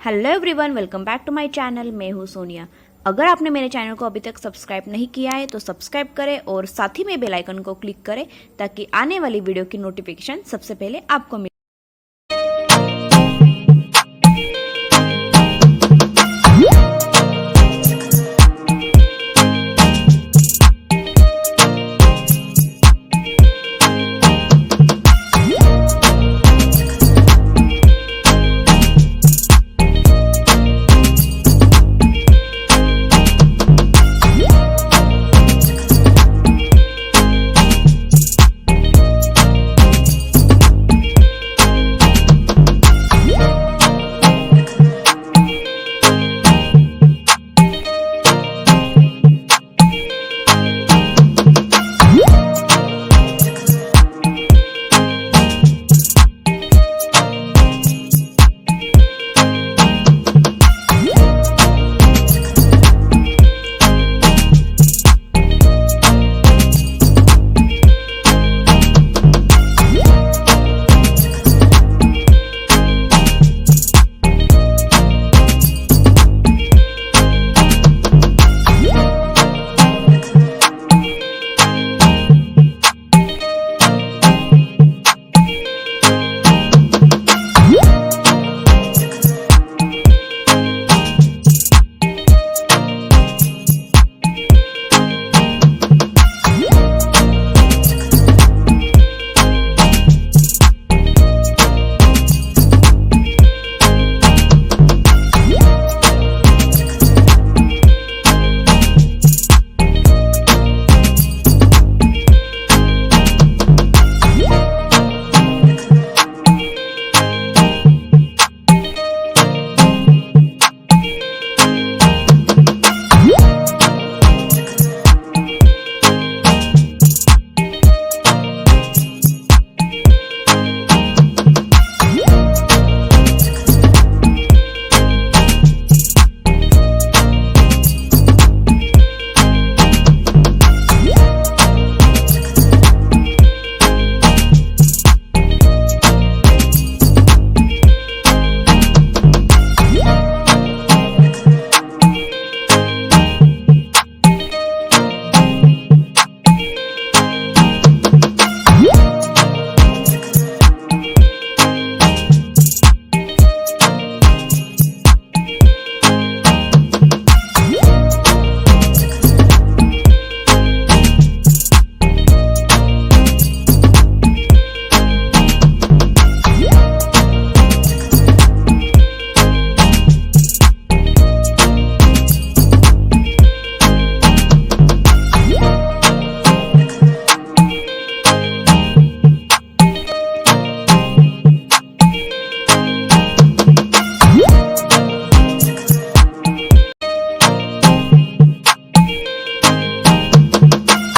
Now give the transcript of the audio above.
Hello everyone, welcome back to my channel. मैं हूँ सोनिया। अगर आपने मेरे चैनल को अभी तक सब्सक्राइब नहीं किया है तो सब्सक्राइब करें और साथ ही में बेल आइकन को क्लिक करें ताकि आने वाली वीडियो की नोटिफिकेशन सबसे पहले आपको मिले।